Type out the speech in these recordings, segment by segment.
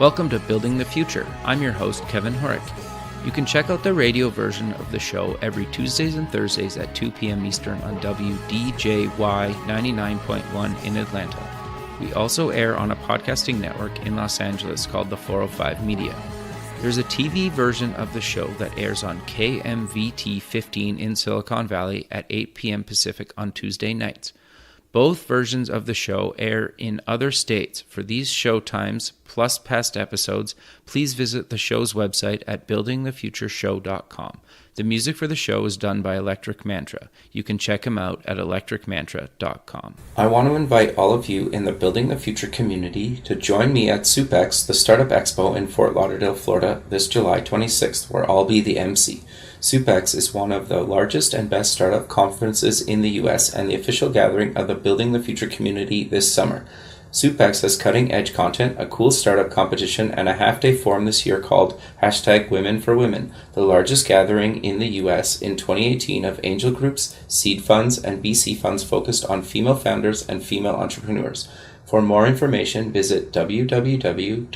Welcome to Building the Future. I'm your host, Kevin Horick. You can check out the radio version of the show every Tuesdays and Thursdays at 2 p.m. Eastern on WDJY 99.1 in Atlanta. We also air on a podcasting network in Los Angeles called the 405 Media. There's a TV version of the show that airs on KMVT 15 in Silicon Valley at 8 p.m. Pacific on Tuesday nights. Both versions of the show air in other states. For these show times, plus past episodes, please visit the show's website at buildingthefutureshow.com. The music for the show is done by Electric Mantra. You can check him out at electricmantra.com. I want to invite all of you in the Building the Future community to join me at SUPEX, the Startup Expo in Fort Lauderdale, Florida, this July 26th, where I'll be the MC. SUPEX is one of the largest and best startup conferences in the U.S. and the official gathering of the Building the Future community this summer. SUPEX has cutting-edge content, a cool startup competition, and a half-day forum this year called #WomenForWomen, the largest gathering in the U.S. in 2018 of angel groups, seed funds, and VC funds focused on female founders and female entrepreneurs. For more information, visit www.sup-x.org.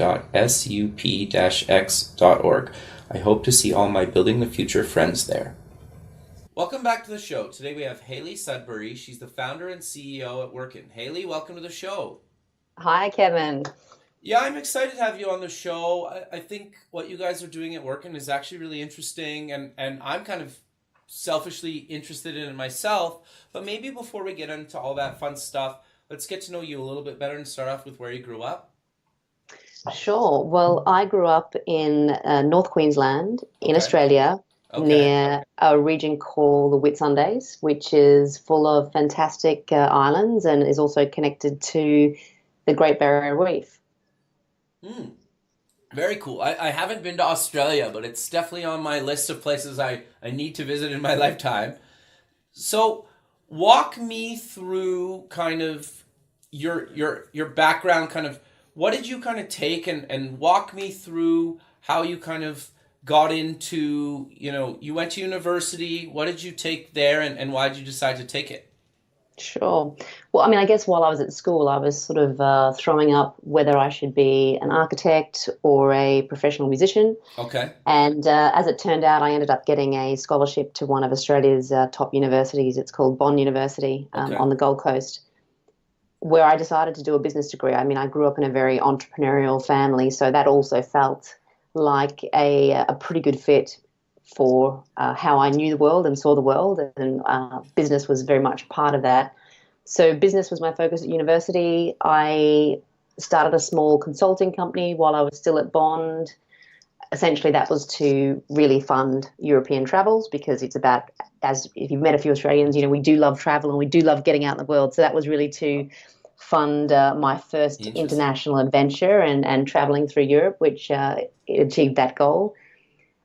I hope to see all my Building the Future friends there. Welcome back to the show. Today we have Hayley Sudbury. She's the founder and CEO at Workin. Hayley, welcome to the show. Hi, Kevin. Yeah, I'm excited to have you on the show. I think what you guys are doing at Workin is actually really interesting, and I'm kind of selfishly interested in it myself. But maybe before we get into all that fun stuff, let's get to know you a little bit better and start off with where you grew up. Sure. Well, I grew up in North Queensland in Australia, near a region called the Whitsundays, which is full of fantastic islands and is also connected to the Great Barrier Reef. Very cool. I haven't been to Australia, but it's definitely on my list of places I need to visit in my lifetime. So walk me through kind of your background, kind of what did you kind of take and walk me through how you kind of got into, you went to university. What did you take there and why did you decide to take it? Sure. Well, I mean, I guess while I was at school, I was sort of throwing up whether I should be an architect or a professional musician. Okay. And as it turned out, I ended up getting a scholarship to one of Australia's top universities. It's called Bond University on the Gold Coast, where I decided to do a business degree. I mean, I grew up in a very entrepreneurial family, so that also felt like a pretty good fit for how I knew the world and saw the world, and business was very much part of that. So business was my focus at university. I started a small consulting company while I was still at Bond. Essentially, that was to really fund European travels because it's about, as if you've met a few Australians, we do love travel and we do love getting out in the world. So that was really to fund my first international adventure and traveling through Europe, which achieved that goal.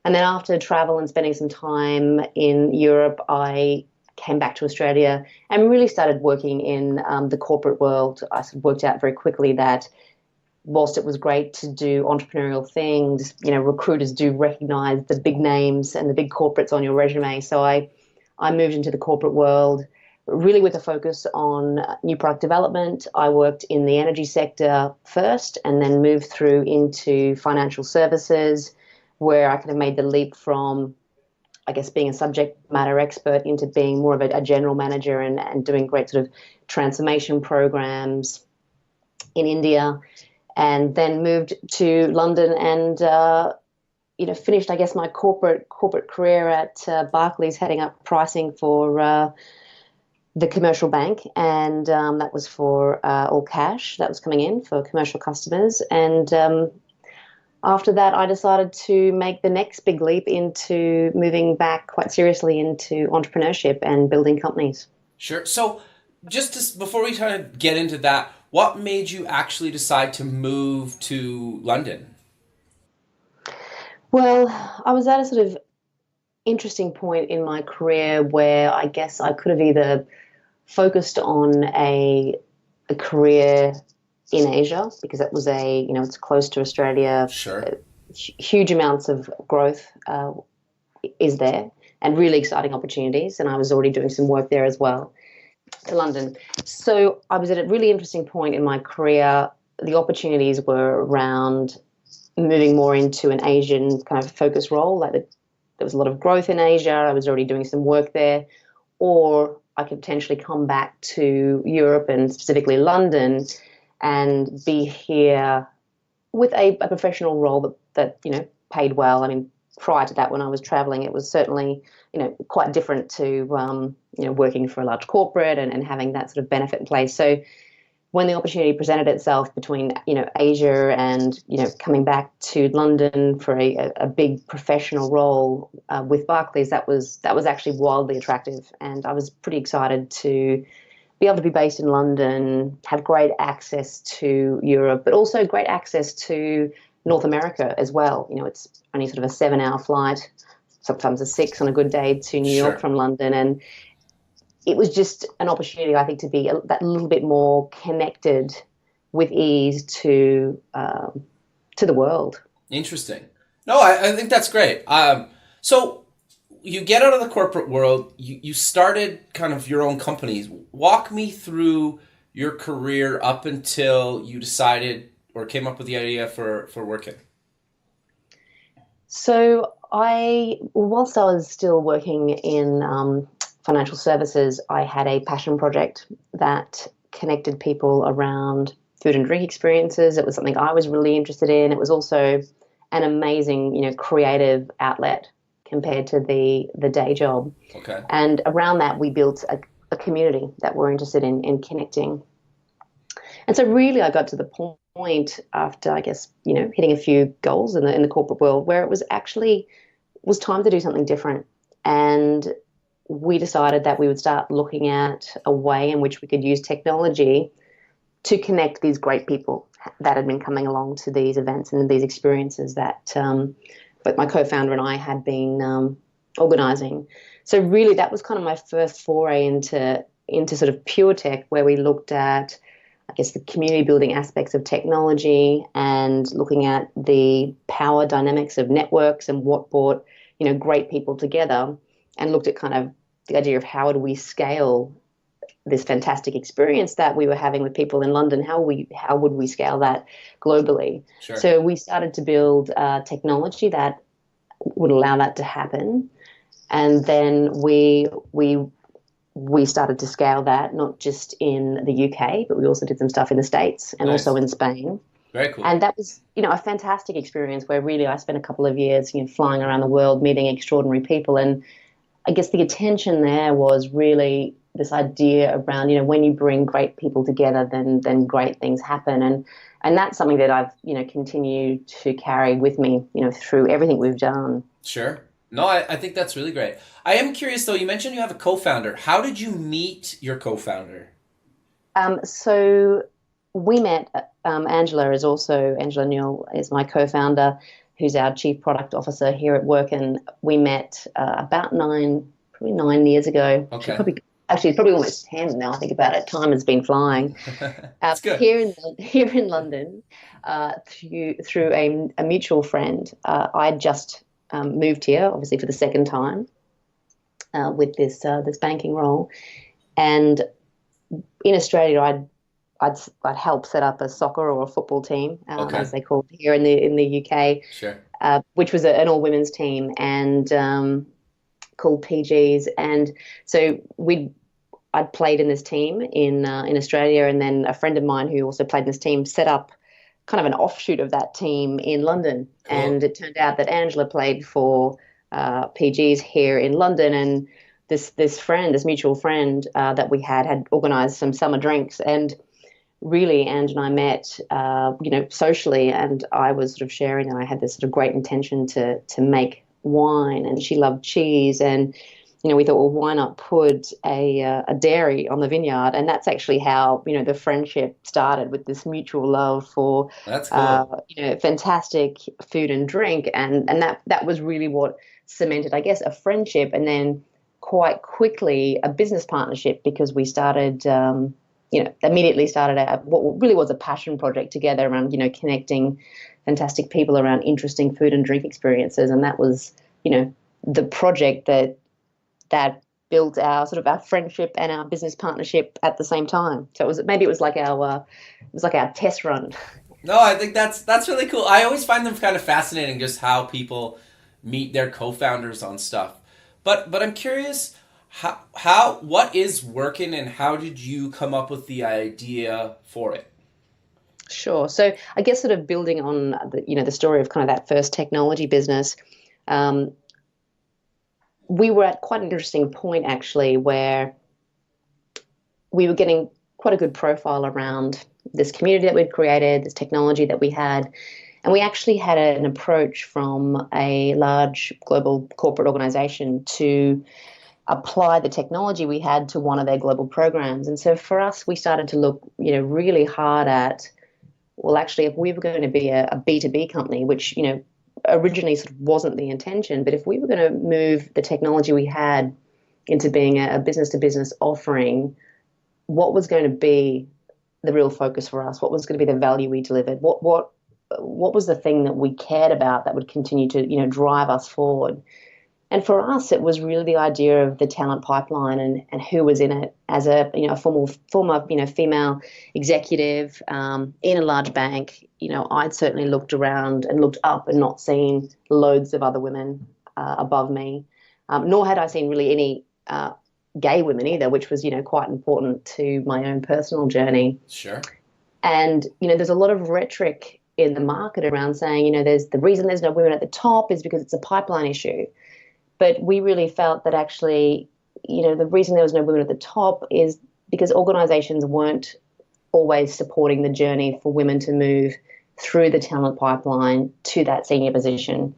And then after travel and spending some time in Europe, I came back to Australia and really started working in the corporate world. I worked out very quickly that whilst it was great to do entrepreneurial things, recruiters do recognize the big names and the big corporates on your resume. So I moved into the corporate world, really with a focus on new product development. I worked in the energy sector first and then moved through into financial services, where I kind of made the leap from, I guess, being a subject matter expert into being more of a general manager and doing great sort of transformation programs in India, and then moved to London and, finished, I guess, my corporate career at Barclays, heading up pricing for the commercial bank, and that was for all cash that was coming in for commercial customers. And after that, I decided to make the next big leap into moving back quite seriously into entrepreneurship and building companies. Sure. So before we kind of get into that, what made you actually decide to move to London? Well, I was at a sort of interesting point in my career where I guess I could have either focused on a career in Asia, because that was it's close to Australia. Sure. Huge amounts of growth is there and really exciting opportunities. And I was already doing some work there as well, to London. So I was at a really interesting point in my career. The opportunities were around moving more into an Asian kind of focus role, like there was a lot of growth in Asia, I was already doing some work there, or I could potentially come back to Europe and specifically London and be here with a professional role that paid well. I mean, prior to that, when I was traveling, it was certainly quite different to working for a large corporate and having that sort of benefit in place. So when the opportunity presented itself between Asia and coming back to London for a big professional role with Barclays, that was actually wildly attractive, and I was pretty excited to be able to be based in London, have great access to Europe, but also great access to North America as well. It's only sort of a 7-hour flight, sometimes a 6 on a good day to New York from London, and it was just an opportunity, I think, to be that little bit more connected with ease to the world. Interesting. No, I think that's great. So you get out of the corporate world, you started kind of your own companies. Walk me through your career up until you decided or came up with the idea for working. So whilst I was still working in financial services, I had a passion project that connected people around food and drink experiences. It was something I was really interested in. It was also an amazing, creative outlet compared to the day job. Okay. And around that, we built a community that we're interested in connecting. And so really I got to the point after, I guess, hitting a few goals in the corporate world where it was time to do something different. And we decided that we would start looking at a way in which we could use technology to connect these great people that had been coming along to these events and these experiences that both my co-founder and I had been organizing. So really that was kind of my first foray into sort of pure tech, where we looked at, I guess, the community building aspects of technology and looking at the power dynamics of networks and what brought, great people together, and looked at kind of the idea of how do we scale this fantastic experience that we were having with people in London. How would we scale that globally? Sure. So we started to build technology that would allow that to happen, and then we started to scale that not just in the UK, but we also did some stuff in the States and Nice. also in Spain. Very cool. And that was, a fantastic experience where really I spent a couple of years, flying around the world, meeting extraordinary people. And I guess the attention there was really this idea around, when you bring great people together, then great things happen. And that's something that I've, continued to carry with me, through everything we've done. Sure. No, I think that's really great. I am curious, though, you mentioned you have a co-founder. How did you meet your co-founder? So we met, Angela Neal is my co-founder, who's our chief product officer here at work. And we met about probably 9 years ago. Okay. It's probably almost 10 now, I think about it. Time has been flying. That's good. Here in London, through a mutual friend. I just moved here, obviously for the second time, with this banking role, and in Australia, I'd help set up a soccer or a football team, as they call it here in the UK. Sure. Which was an all women's team and called PGs, and so I'd played in this team in Australia, and then a friend of mine who also played in this team set up kind of an offshoot of that team in London. Cool. And it turned out that Angela played for PGs here in London, and this mutual friend that we had organised some summer drinks, and really Ange and I met, socially, and I was sort of sharing that I had this sort of great intention to make wine, and she loved cheese, and we thought, well, why not put a dairy on the vineyard? And that's actually how, the friendship started, with this mutual love for, that's cool. Fantastic food and drink. And that was really what cemented, I guess, a friendship. And then quite quickly a business partnership, because we started, immediately started what really was a passion project together around, connecting fantastic people around interesting food and drink experiences. And that was, the project that built our friendship and our business partnership at the same time. So it was like our test run. No, I think that's really cool. I always find them kind of fascinating, just how people meet their co-founders on stuff. But I'm curious, how what is working, and how did you come up with the idea for it? Sure. So I guess sort of building on the story of kind of that first technology business, um, we were at quite an interesting point actually where we were getting quite a good profile around this community that we'd created, this technology that we had. And we actually had an approach from a large global corporate organization to apply the technology we had to one of their global programs. And so for us, we started to look, really hard at, well, actually, if we were going to be a B2B company, which, originally sort of wasn't the intention, but if we were going to move the technology we had into being a business to business offering, what was going to be the real focus for us? What was going to be the value we delivered? What was the thing that we cared about that would continue to, drive us forward? And for us, it was really the idea of the talent pipeline and who was in it as a former female executive in a large bank. I'd certainly looked around and looked up and not seen loads of other women above me, nor had I seen really any gay women either, which was quite important to my own personal journey. Sure. And there's a lot of rhetoric in the market around saying there's the reason there's no women at the top is because it's a pipeline issue. But we really felt that actually, the reason there was no women at the top is because organizations weren't always supporting the journey for women to move through the talent pipeline to that senior position.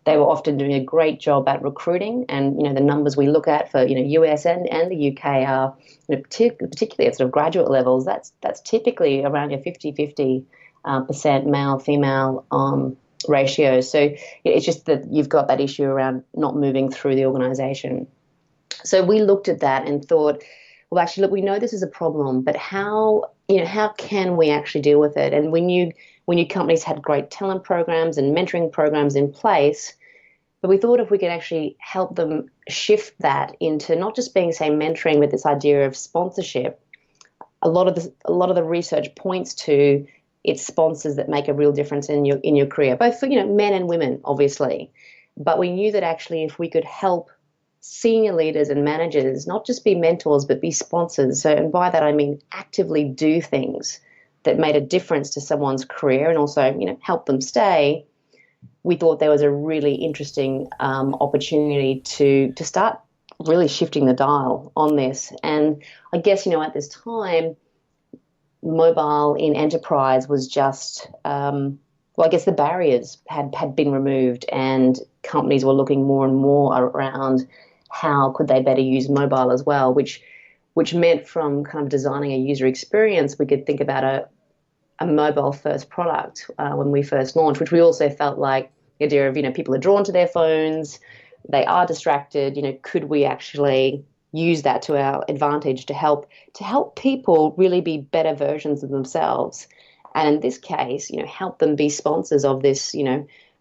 They were often doing a great job at recruiting, and the numbers we look at for US and the UK are particularly at sort of graduate levels. That's typically around your 50-50 percent male female ratio. So it's just that you've got that issue around not moving through the organization. So we looked at that and thought, well, actually, look, we know this is a problem, but how can we actually deal with it? And we knew companies had great talent programs and mentoring programs in place, but we thought if we could actually help them shift that into not just being, say, mentoring, but this idea of sponsorship. A lot of the research points to it's sponsors that make a real difference in your career, both for men and women, obviously. But we knew that actually if we could help senior leaders and managers not just be mentors but be sponsors, so and by that I mean actively do things that made a difference to someone's career and also help them stay, we thought there was a really interesting opportunity to start really shifting the dial on this. And I guess at this time, mobile in enterprise was just, I guess the barriers had been removed and companies were looking more and more around how could they better use mobile as well, which meant from kind of designing a user experience, we could think about a mobile first product when we first launched, which we also felt like the idea of, people are drawn to their phones, they are distracted, could we actually use that to our advantage to help people really be better versions of themselves, and in this case, help them be sponsors of this,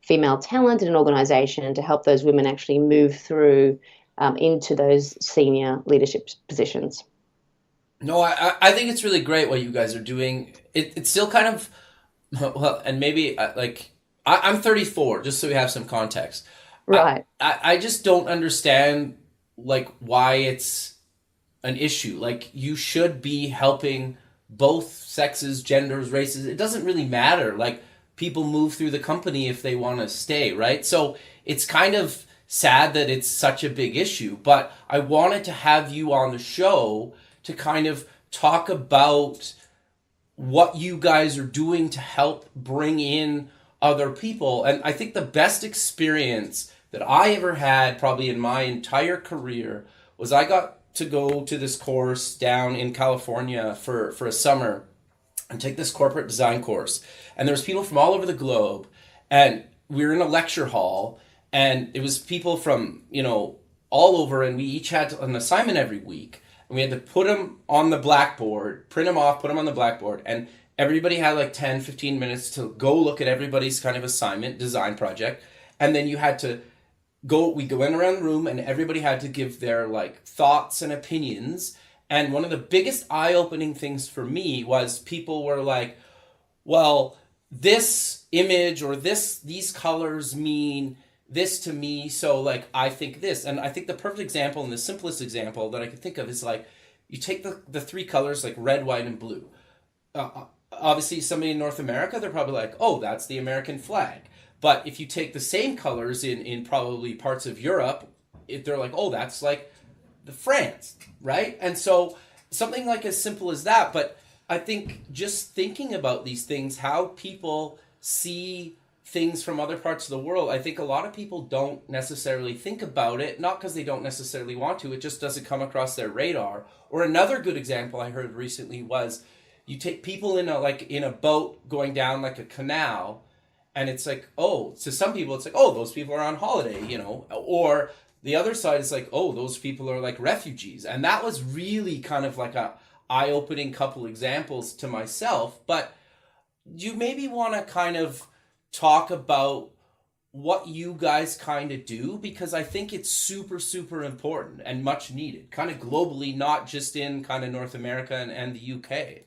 female talent in an organization to help those women actually move through into those senior leadership positions. No, I think it's really great what you guys are doing. It's still kind of, well, and maybe I'm 34, just so we have some context. Right. I just don't understand why it's an issue. You should be helping both sexes, genders, races. It doesn't really matter. People move through the company if they want to stay, right? So it's kind of sad that it's such a big issue, but I wanted to have you on the show to kind of talk about what you guys are doing to help bring in other people. And I think the best experience that I ever had probably in my entire career was I got to go to this course down in California for a summer and take this corporate design course. And there was people from all over the globe, and we were in a lecture hall, and it was people from, all over, and we each had an assignment every week. And we had to put them on the blackboard, print them off, put them on the blackboard, and everybody had 10, 15 minutes to go look at everybody's kind of assignment, design project. And then you had to we went around the room and everybody had to give their thoughts and opinions. And one of the biggest eye-opening things for me was people were like, well, this image or these colors mean this to me, so like I think this. And I think the perfect example and the simplest example that I can think of is like you take the three colors like red, white, and blue. Obviously somebody in North America, they're probably like, oh, that's the American flag. But if you take the same colors in probably parts of Europe, they're like, oh, that's like the France, right? And so something like as simple as that. But I think just thinking about these things, how people see things from other parts of the world, I think a lot of people don't necessarily think about it, not because they don't necessarily want to, it just doesn't come across their radar. Or another good example I heard recently was you take people in a boat going down like a canal, and it's like, oh, to some people it's like, oh, those people are on holiday, or the other side is like, oh, those people are like refugees. And that was really kind of like a eye-opening couple examples to myself. But you maybe want to kind of talk about what you guys kind of do, because I think it's super, super important and much needed, kind of globally, not just in kind of North America and the UK.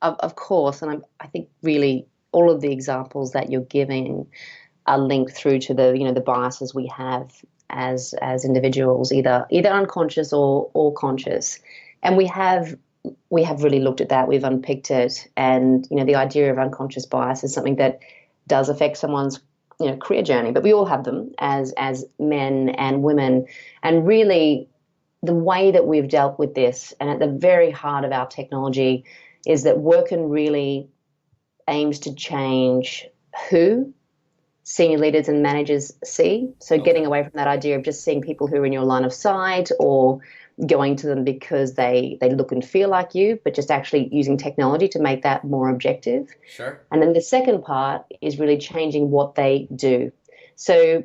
Of course, and I think really all of the examples that you're giving are linked through to the biases we have as individuals, either unconscious or conscious, and we have really looked at that. We've unpicked it, and the idea of unconscious bias is something that does affect someone's career journey, but we all have them as men and women, and really the way that we've dealt with this, and at the very heart of our technology, is that Workin really aims to change who senior leaders and managers see. So getting away from that idea of just seeing people who are in your line of sight or going to them because they look and feel like you, but just actually using technology to make that more objective. Sure. And then the second part is really changing what they do. So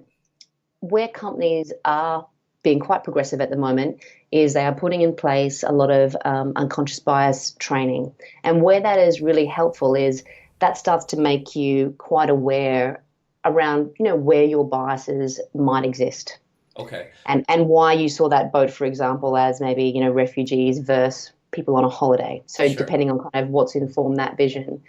where companies are being quite progressive at the moment is they are putting in place a lot of unconscious bias training. And where that is really helpful is that starts to make you quite aware around, where your biases might exist. Okay. And why you saw that boat, for example, as maybe, refugees versus people on a holiday. So Sure. Depending on kind of what's informed that vision.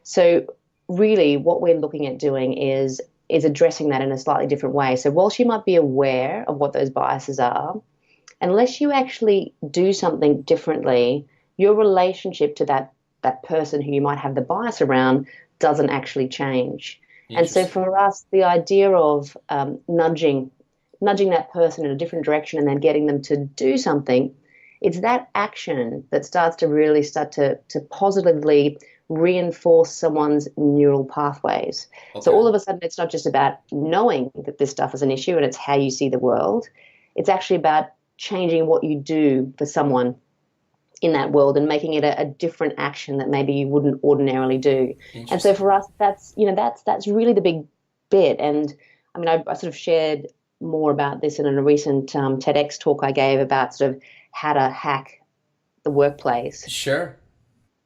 So really what we're looking at doing is addressing that in a slightly different way. So whilst you might be aware of what those biases are, unless you actually do something differently, your relationship to that person who you might have the bias around doesn't actually change. And so for us, the idea of nudging that person in a different direction and then getting them to do something, it's that action that starts to positively reinforce someone's neural pathways. Okay. So all of a sudden, it's not just about knowing that this stuff is an issue and it's how you see the world. It's actually about changing what you do for someone in that world and making it a different action that maybe you wouldn't ordinarily do. And so for us, that's really the big bit. And I mean, I sort of shared more about this in a recent TEDx talk I gave about sort of how to hack the workplace. Sure.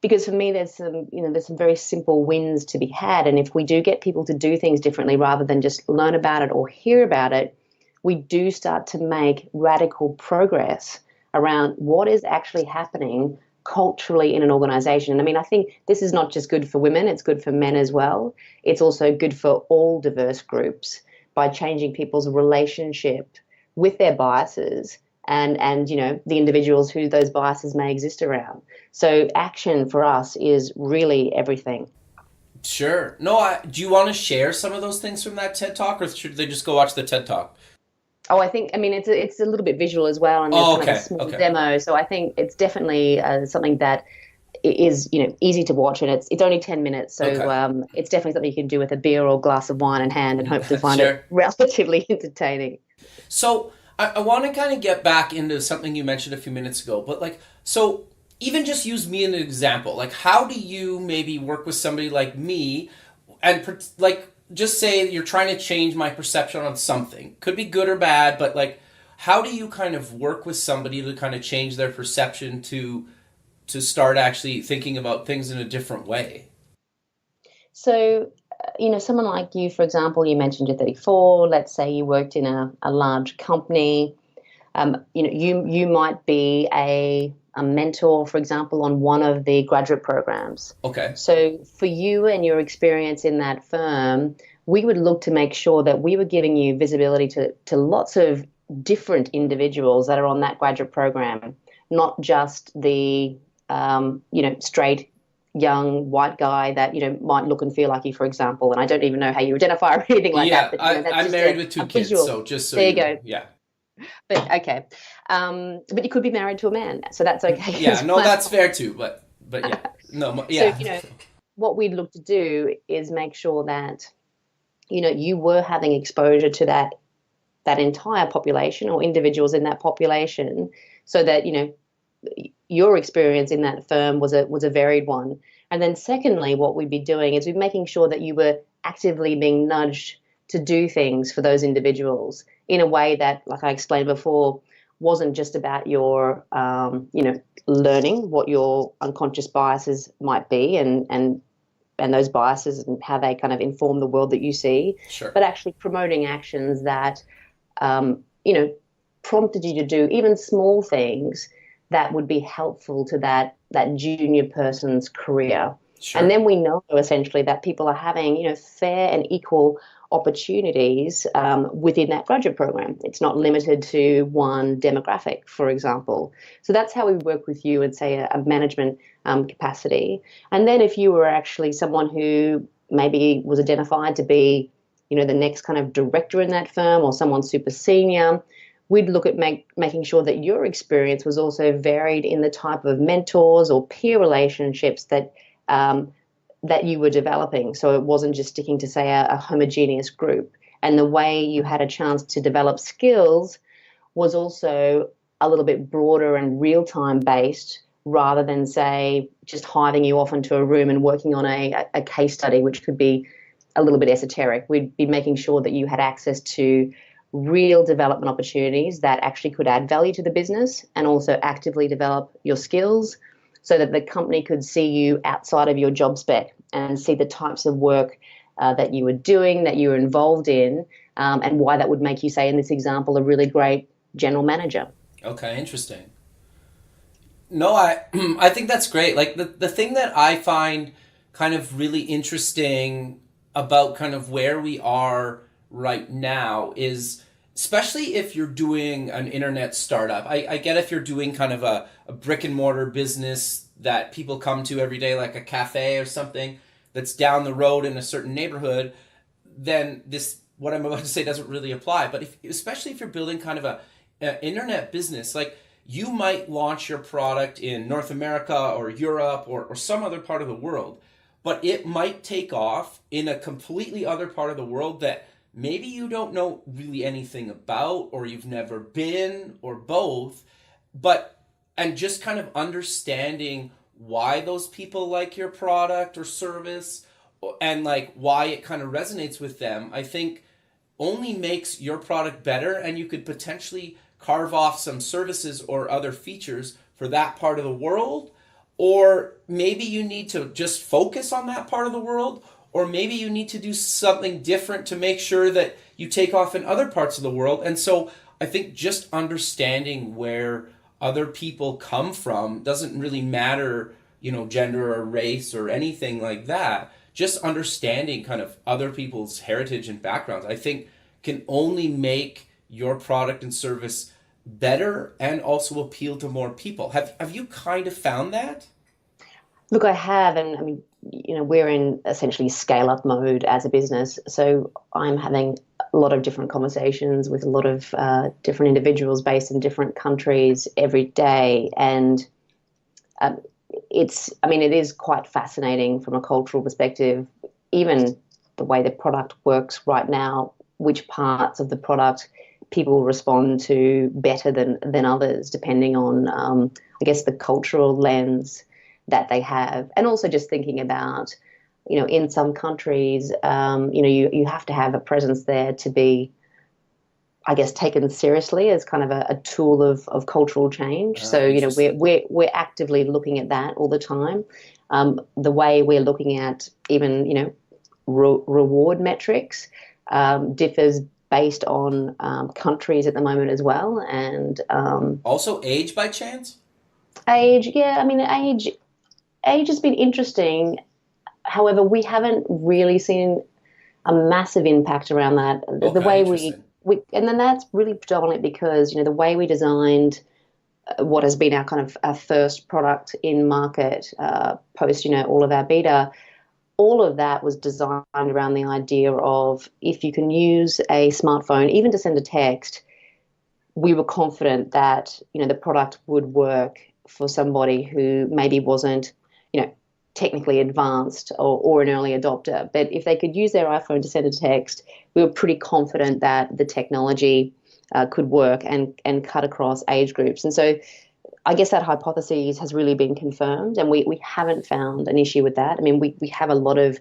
Because for me, there's some very simple wins to be had. And if we do get people to do things differently rather than just learn about it or hear about it, we do start to make radical progress around what is actually happening culturally in an organization. And I mean, I think this is not just good for women, it's good for men as well. It's also good for all diverse groups by changing people's relationship with their biases and the individuals who those biases may exist around. So action for us is really everything. Sure. No, do you want to share some of those things from that TED Talk, or should they just go watch the TED Talk? Oh, it's a little bit visual as well, and there's kind of a small demo. So I think it's definitely something that is easy to watch, and it's only 10 minutes. So it's definitely something you can do with a beer or glass of wine in hand, and hopefully find it relatively entertaining. So I want to kind of get back into something you mentioned a few minutes ago, but so even just use me as an example. Like, how do you maybe work with somebody like me, and just say you're trying to change my perception on something. Could be good or bad, but how do you kind of work with somebody to kind of change their perception to start actually thinking about things in a different way? So, someone like you, for example, you mentioned you're 34. Let's say you worked in a large company. You might be a a mentor, for example, on one of the graduate programs. Okay. So for you and your experience in that firm, we would look to make sure that we were giving you visibility to lots of different individuals that are on that graduate program, not just the straight young white guy that might look and feel like you, for example. And I don't even know how you identify or anything like Yeah, that. But that's I'm just married with two kids, visual. so just so there you go. Yeah. But okay, but you could be married to a man, so that's okay. Yeah, as no, well. that's fair too. But yeah, no, yeah. So what we'd look to do is make sure that you were having exposure to that entire population or individuals in that population, so that your experience in that firm was a varied one. And then secondly, what we'd be doing is we're making sure that you were actively being nudged to do things for those individuals in a way that, like I explained before, wasn't just about your learning what your unconscious biases might be and those biases and how they kind of inform the world that you see, Sure. but actually promoting actions that prompted you to do even small things that would be helpful to that junior person's career. Sure. And then we know essentially that people are having fair and equal opportunities within that graduate program. It's not limited to one demographic, for example. So that's how we work with you in, say, a management capacity. And then if you were actually someone who maybe was identified to be the next kind of director in that firm or someone super senior, we'd look at making sure that your experience was also varied in the type of mentors or peer relationships that you were developing. So it wasn't just sticking to, say, a homogeneous group. And the way you had a chance to develop skills was also a little bit broader and real-time based, rather than, say, just hiving you off into a room and working on a case study, which could be a little bit esoteric. We'd be making sure that you had access to real development opportunities that actually could add value to the business and also actively develop your skills, so that the company could see you outside of your job spec and see the types of work that you were doing, that you were involved in, and why that would make you, say, in this example, a really great general manager. Okay, interesting. No, I think that's great. Like the thing that I find kind of really interesting about kind of where we are right now is, especially if you're doing an internet startup. I get if you're doing kind of a brick and mortar business that people come to every day, like a cafe or something that's down the road in a certain neighborhood, then what I'm about to say doesn't really apply. But especially if you're building kind of an internet business, like you might launch your product in North America or Europe or some other part of the world, but it might take off in a completely other part of the world that maybe you don't know really anything about, or you've never been, or both, and just kind of understanding why those people like your product or service and like why it kind of resonates with them, I think only makes your product better, and you could potentially carve off some services or other features for that part of the world. Or maybe you need to just focus on that part of the world, or maybe you need to do something different to make sure that you take off in other parts of the world. And so I think just understanding where other people come from doesn't really matter, gender or race or anything like that. Just understanding kind of other people's heritage and backgrounds, I think, can only make your product and service better and also appeal to more people. Have you kind of found that? Look, I have, and I mean, we're in essentially scale-up mode as a business, so I'm having a lot of different conversations with a lot of different individuals based in different countries every day, and it is quite fascinating from a cultural perspective, even the way the product works right now, which parts of the product people respond to better than others, depending on, I guess, the cultural lens that they have. And also just thinking about, in some countries, you have to have a presence there to be, I guess, taken seriously as kind of a tool of cultural change. So, we're actively looking at that all the time. The way we're looking at even, reward metrics differs based on countries at the moment as well. And also age by chance? Age, yeah, I mean, age has been interesting. However, we haven't really seen a massive impact around that. The Okay, way interesting. and then that's really predominant because, the way we designed what has been our kind of our first product in market post, all of our beta, all of that was designed around the idea of if you can use a smartphone, even to send a text, we were confident that, the product would work for somebody who maybe wasn't, you know, technically advanced or an early adopter. But if they could use their iPhone to send a text, we were pretty confident that the technology could work and cut across age groups. And so I guess that hypothesis has really been confirmed, and we haven't found an issue with that. I mean, we have a lot of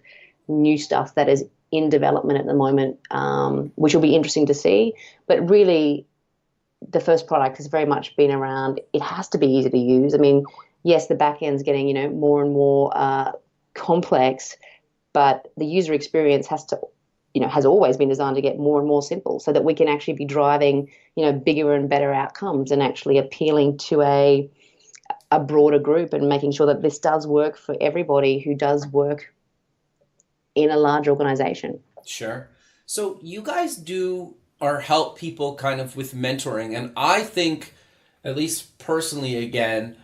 new stuff that is in development at the moment, which will be interesting to see. But really, the first product has very much been around, it has to be easy to use. I mean, yes, the back end's getting, more and more complex, but the user experience has always been designed to get more and more simple so that we can actually be driving, bigger and better outcomes and actually appealing to a broader group and making sure that this does work for everybody who does work in a large organization. Sure. So you guys do or help people kind of with mentoring, and I think, at least personally, again,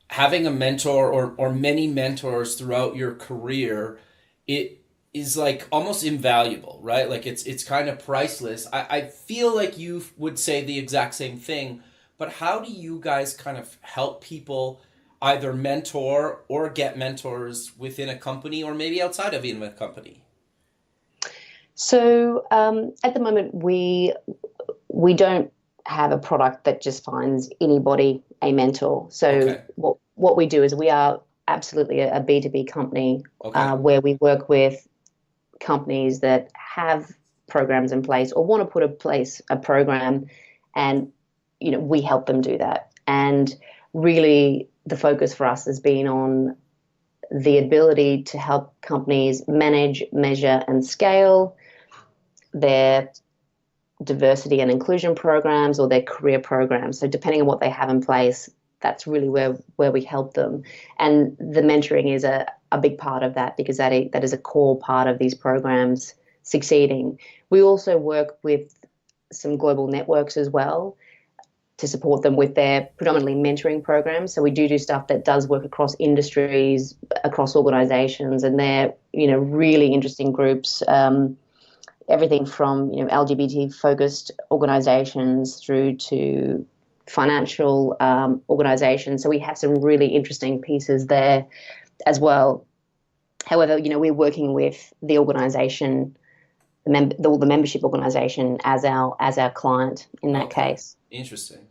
having a mentor or many mentors throughout your career, it is like almost invaluable, right? Like it's kind of priceless. I feel like you would say the exact same thing, but how do you guys kind of help people either mentor or get mentors within a company or maybe outside of even a company? So at the moment, we don't have a product that just finds anybody a mentor. So Okay. what we do is we are absolutely a B2B company Okay. where we work with companies that have programs in place or want to put in place a program, and we help them do that. And really, the focus for us has been on the ability to help companies manage, measure, and scale their diversity and inclusion programs or their career programs. So depending on what they have in place, that's really where we help them. And the mentoring is a big part of that because that is a core part of these programs succeeding. We also work with some global networks as well to support them with their predominantly mentoring programs. So we do stuff that does work across industries, across organizations, and they're, really interesting groups. Everything from LGBT focused organizations through to financial organizations. So we have some really interesting pieces there as well. However, we're working with the organization, the membership organization as our client in that Okay. case. Interesting.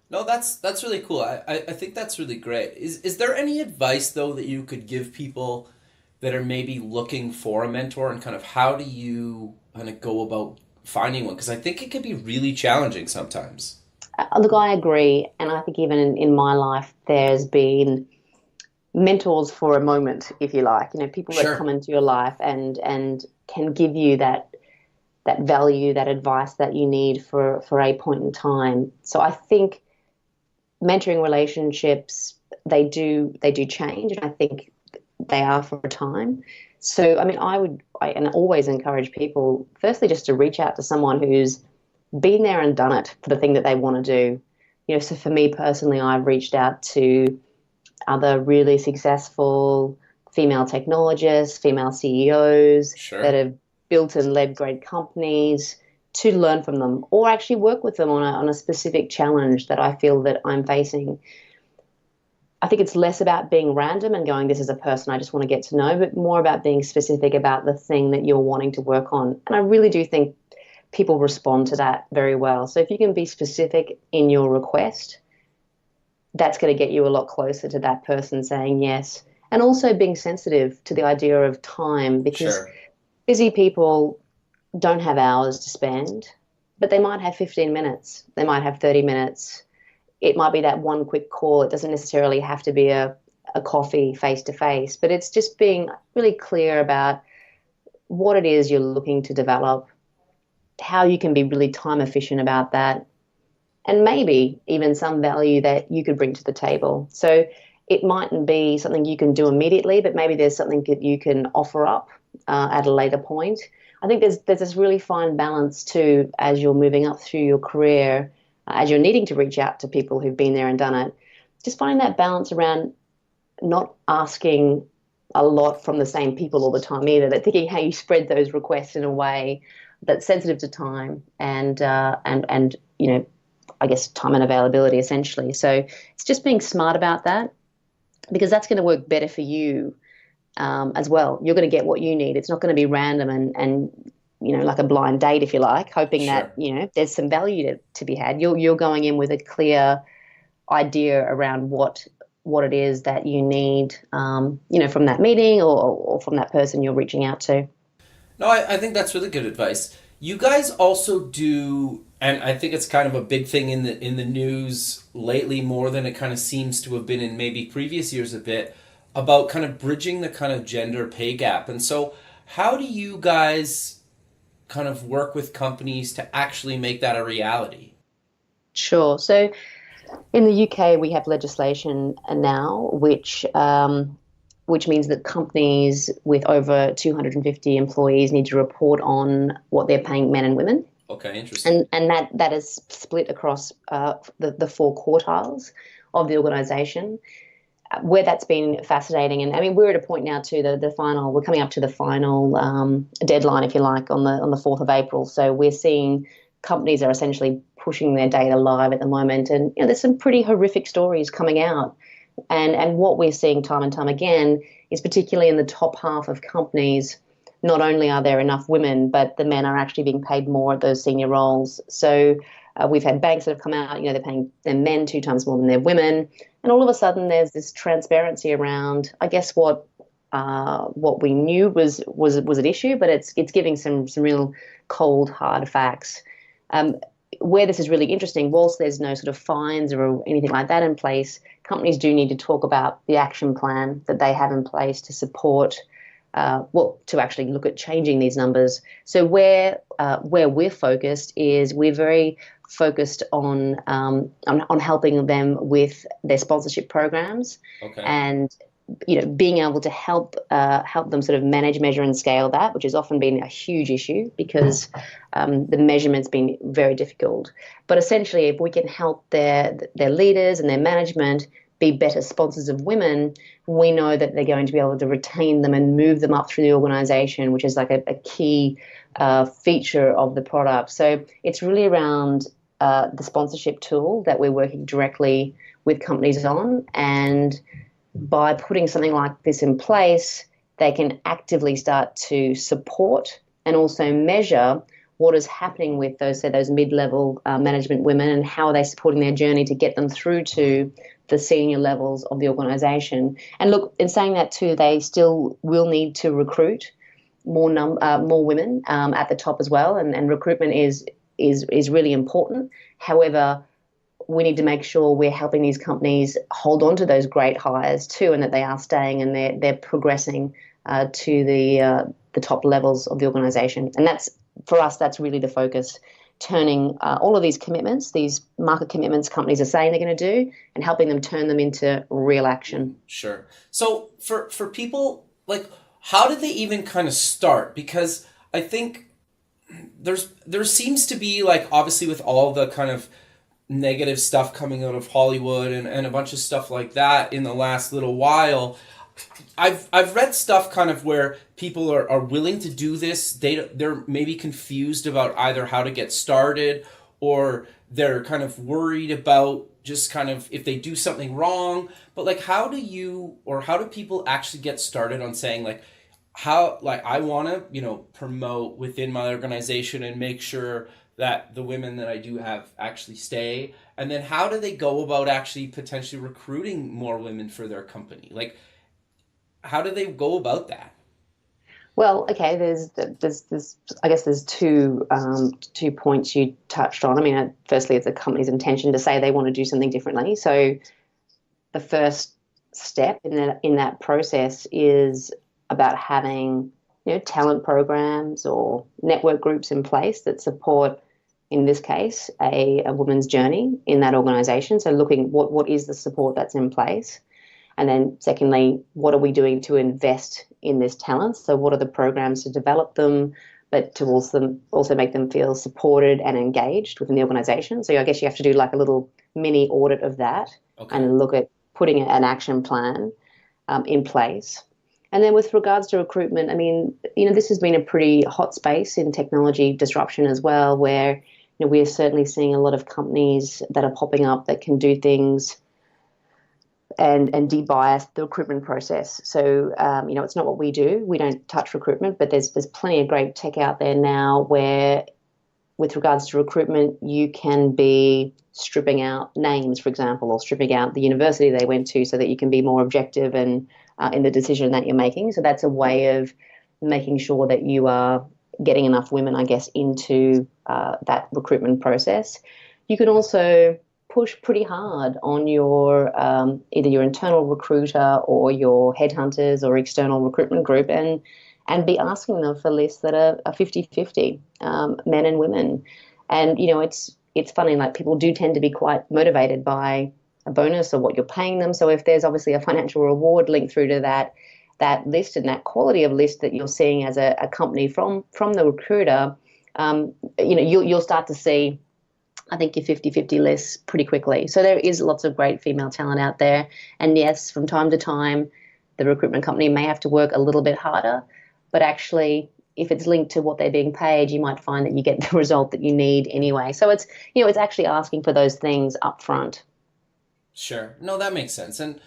No, that's really cool. I think that's really great. Is there any advice though that you could give people that are maybe looking for a mentor, and kind of how do you kind of go about finding one? Because I think it can be really challenging sometimes. Look, I agree, and I think even in my life, there's been mentors for a moment, if you like. People that come Sure. into your life and can give you that value, that advice that you need for a point in time. So I think mentoring relationships, they do change, and I think they are for a time. So I mean, I always encourage people firstly just to reach out to someone who's been there and done it for the thing that they want to do. So for me personally, I've reached out to other really successful female technologists, female CEOs that Sure. have built and led great companies to learn from them or actually work with them on a specific challenge that I feel that I'm facing. I think it's less about being random and going, this is a person I just want to get to know, but more about being specific about the thing that you're wanting to work on. And I really do think people respond to that very well. So if you can be specific in your request, that's going to get you a lot closer to that person saying yes. And also being sensitive to the idea of time, because Sure. busy people don't have hours to spend, but they might have 15 minutes, they might have 30 minutes. It might be that one quick call. It doesn't necessarily have to be a coffee face to face, but it's just being really clear about what it is you're looking to develop, how you can be really time efficient about that, and maybe even some value that you could bring to the table. So it mightn't be something you can do immediately, but maybe there's something that you can offer up at a later point. I think there's this really fine balance too as you're moving up through your career, as you're needing to reach out to people who've been there and done it. Just finding that balance around not asking a lot from the same people all the time either. That thinking how you spread those requests in a way that's sensitive to time and I guess time and availability essentially. So it's just being smart about that because that's going to work better for you as well. You're going to get what you need. It's not going to be random and like a blind date, if you like, hoping Sure. that, there's some value to be had. You're going in with a clear idea around what it is that you need, from that meeting or from that person you're reaching out to. No, I think that's really good advice. You guys also do, and I think it's kind of a big thing in the news lately, more than it kind of seems to have been in maybe previous years a bit, about kind of bridging the kind of gender pay gap. And so, how do you guys kind of work with companies to actually make that a reality? Sure. So in the UK, we have legislation now which means that companies with over 250 employees need to report on what they're paying men and women. Okay, interesting. And that is split across the four quartiles of the organisation, where that's been fascinating. And I mean, we're at a point now too, we're coming up to the final deadline, if you like, on the 4th of April. So we're seeing companies are essentially pushing their data live at the moment. And there's some pretty horrific stories coming out. And what we're seeing time and time again is particularly in the top half of companies, not only are there enough women, but the men are actually being paid more at those senior roles. So we've had banks that have come out, they're paying their men 2 times more than their women. And all of a sudden there's this transparency around, I guess, what we knew was at issue, but it's giving some real cold, hard facts. Where this is really interesting, whilst there's no sort of fines or anything like that in place, companies do need to talk about the action plan that they have in place to support, to actually look at changing these numbers. So where we're focused is we're very focused on helping them with their sponsorship programs. Okay. And being able to help them sort of manage, measure, and scale that, which has often been a huge issue because the measurement's been very difficult. But essentially, if we can help their leaders and their management be better sponsors of women, we know that they're going to be able to retain them and move them up through the organisation, which is like a key feature of the product. So it's really around the sponsorship tool that we're working directly with companies on, and by putting something like this in place, they can actively start to support and also measure what is happening with those mid-level management women and how are they supporting their journey to get them through to the senior levels of the organisation. And look, in saying that too, they still will need to recruit more women at the top as well, and recruitment is really important. However, we need to make sure we're helping these companies hold on to those great hires too, and that they are staying and they're progressing to the top levels of the organisation. And that's, for us, that's really the focus, turning all of these commitments, these market commitments companies are saying they're going to do, and helping them turn them into real action. Sure. So for people, like, how did they even kind of start? Because I think there seems to be, like, obviously with all the kind of negative stuff coming out of Hollywood and a bunch of stuff like that in the last little while, I've read stuff kind of where people are willing to do this. They're maybe confused about either how to get started, or they're kind of worried about just kind of if they do something wrong. But like, how do people actually get started on saying, like, how, like, I want to, promote within my organization and make sure that the women that I do have actually stay? And then how do they go about actually potentially recruiting more women for their company? Like, how do they go about that? Well, okay, there's I guess there's two points you touched on. I mean, firstly, it's a company's intention to say they want to do something differently. So the first step in that process is about having talent programs or network groups in place that support in this case, a woman's journey in that organization. So looking what is the support that's in place. And then secondly, what are we doing to invest in this talent? So what are the programs to develop them, but to also make them feel supported and engaged within the organization? So I guess you have to do like a little mini audit of that, and look at putting an action plan in place. And then with regards to recruitment, I mean, this has been a pretty hot space in technology disruption as well, where we're certainly seeing a lot of companies that are popping up that can do things and de-bias the recruitment process. So, it's not what we do. We don't touch recruitment, but there's plenty of great tech out there now where, with regards to recruitment, you can be stripping out names, for example, or stripping out the university they went to so that you can be more objective and in the decision that you're making. So that's a way of making sure that you are getting enough women, I guess, into that recruitment process. You can also push pretty hard on your either your internal recruiter or your headhunters or external recruitment group and be asking them for lists that are 50-50, men and women. And, it's funny, like people do tend to be quite motivated by a bonus or what you're paying them. So if there's obviously a financial reward linked through to that list and that quality of list that you're seeing as a company from the recruiter, you'll start to see, I think, your 50-50 lists pretty quickly. So there is lots of great female talent out there. And yes, from time to time, the recruitment company may have to work a little bit harder, but actually, if it's linked to what they're being paid, you might find that you get the result that you need anyway. So it's actually asking for those things up front. Sure. No, that makes sense. And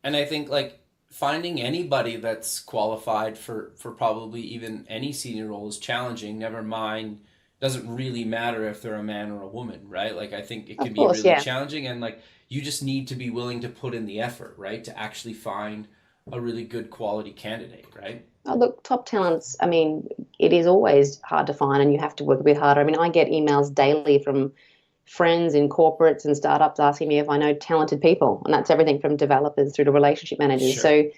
I think like finding anybody that's qualified for probably even any senior role is challenging. Never mind, doesn't really matter if they're a man or a woman, right? Like I think it can be really challenging, and like you just need to be willing to put in the effort, right, to actually find a really good quality candidate, right? Oh, look, top talents, I mean, it is always hard to find and you have to work a bit harder. I mean, I get emails daily from friends in corporates and startups asking me if I know talented people, and that's everything from developers through to relationship managers. Sure. So,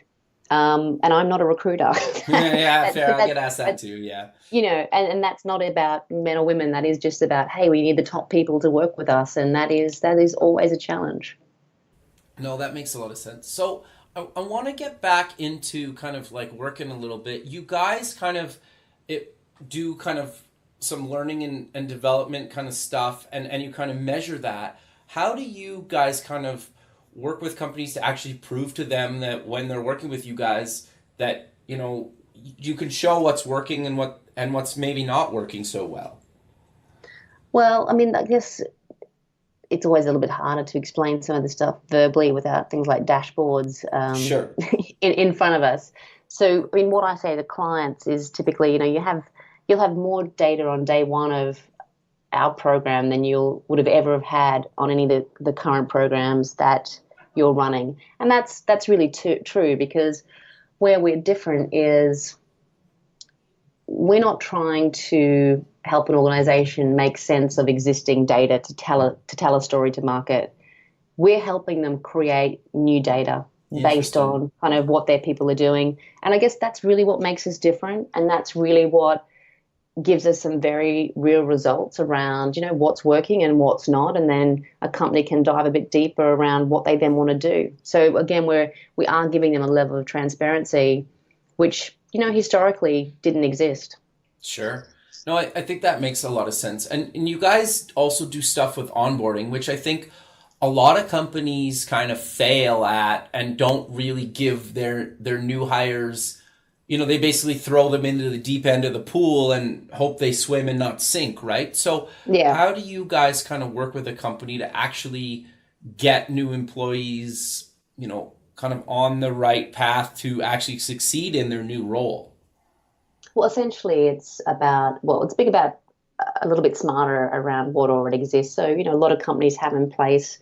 and I'm not a recruiter. Yeah, fair. I get asked that too, yeah. And that's not about men or women. That is just about, hey, we need the top people to work with us, and that is always a challenge. No, that makes a lot of sense. So I want to get back into kind of like working a little bit. You guys kind of do kind of some learning and development kind of stuff, and you kind of measure that. How do you guys kind of work with companies to actually prove to them that when they're working with you guys that, you can show what's working and what's maybe not working so well? Well, I mean, I guess it's always a little bit harder to explain some of the stuff verbally without things like dashboards sure. in front of us. So, I mean, what I say to clients is typically, you'll have more data on day one of our program than you would have ever have had on any of the current programs that you're running. And that's really true, because where we're different is we're not trying to help an organization make sense of existing data to tell a story to market. We're helping them create new data based on kind of what their people are doing. And I guess that's really what makes us different, and that's really what gives us some very real results around, what's working and what's not, and then a company can dive a bit deeper around what they then want to do. So again, we are giving them a level of transparency, which, historically didn't exist. Sure. No, I think that makes a lot of sense. And you guys also do stuff with onboarding, which I think a lot of companies kind of fail at and don't really give their new hires, they basically throw them into the deep end of the pool and hope they swim and not sink, right? So how do you guys kind of work with a company to actually get new employees, kind of on the right path to actually succeed in their new role? Well, essentially it's being about a little bit smarter around what already exists. So, a lot of companies have in place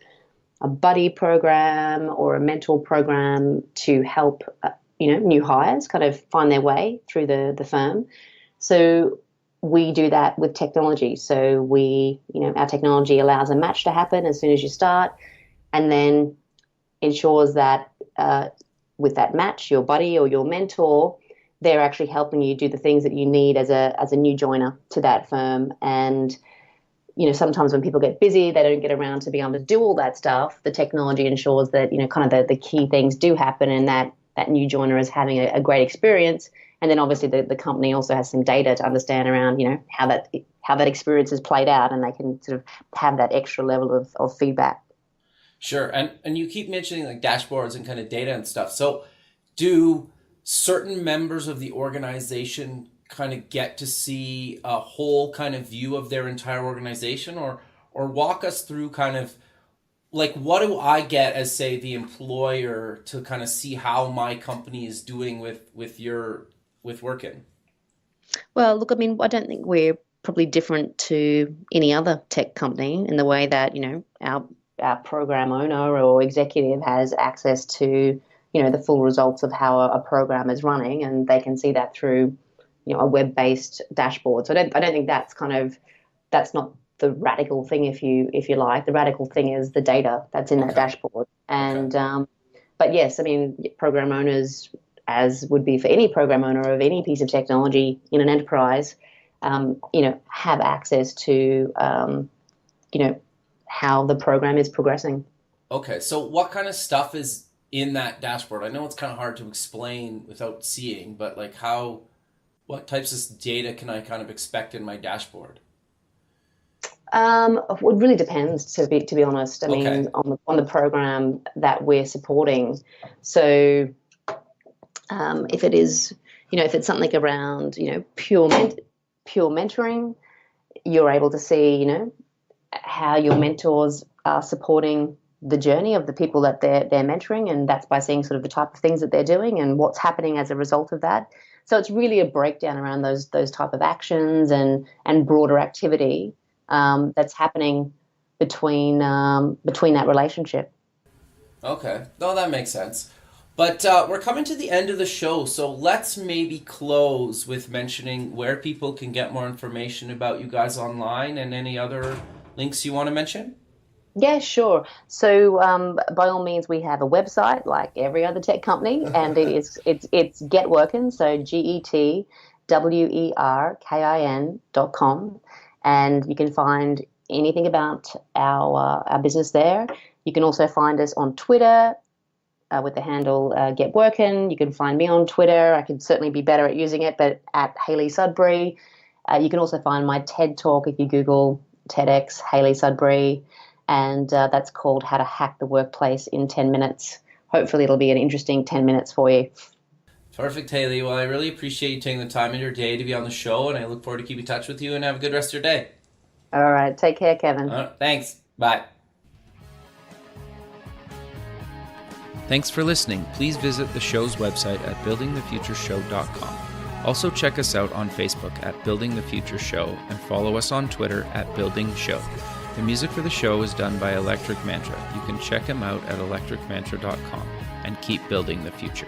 a buddy program or a mentor program to help new hires kind of find their way through the firm. So we do that with technology. So our technology allows a match to happen as soon as you start, and then ensures that with that match, your buddy or your mentor, they're actually helping you do the things that you need as a new joiner to that firm. And sometimes when people get busy, they don't get around to being able to do all that stuff. The technology ensures that, kind of the key things do happen, and that new joiner is having a great experience. And then obviously the company also has some data to understand around, how that experience is played out, and they can sort of have that extra level of feedback. Sure. And you keep mentioning like dashboards and kind of data and stuff. So do certain members of the organization kind of get to see a whole kind of view of their entire organization, or walk us through kind of like, what do I get as, say, the employer to kind of see how my company is doing with working? Well, look, I mean, I don't think we're probably different to any other tech company in the way that, our program owner or executive has access to, the full results of how a program is running, and they can see that through, a web-based dashboard. So I don't think that's not the radical thing, if you like. The radical thing is the data that's in that dashboard. And but yes, I mean, program owners, as would be for any program owner of any piece of technology in an enterprise, have access to, how the program is progressing. Okay, so what kind of stuff is in that dashboard? I know it's kind of hard to explain without seeing, but like what types of data can I kind of expect in my dashboard? It really depends, to be honest. I mean, on the program that we're supporting. So if it is, if it's something around, pure mentoring, you're able to see, how your mentors are supporting the journey of the people that they're mentoring, and that's by seeing sort of the type of things that they're doing and what's happening as a result of that. So it's really a breakdown around those type of actions and broader activity that's happening between that relationship. Okay, no, that makes sense. But we're coming to the end of the show, so let's maybe close with mentioning where people can get more information about you guys online, and any other links you want to mention. Yeah, sure. So by all means, we have a website like every other tech company, and it's GetWorkin, so GetWerkin.com, and you can find anything about our business there. You can also find us on Twitter with the handle GetWorkin. You can find me on Twitter. I could certainly be better at using it, but at Hayley Sudbury. You can also find my TED Talk if you Google TEDx Hayley Sudbury. And that's called How to Hack the Workplace in 10 Minutes. Hopefully it'll be an interesting 10 minutes for you. Perfect, Hayley. Well, I really appreciate you taking the time in your day to be on the show, and I look forward to keeping in touch with you, and have a good rest of your day. All right. Take care, Kevin. Thanks. Bye. Thanks for listening. Please visit the show's website at buildingthefutureshow.com. Also check us out on Facebook at Building the Future Show, and follow us on Twitter at Building Show. The music for the show is done by Electric Mantra. You can check him out at electricmantra.com, and keep building the future.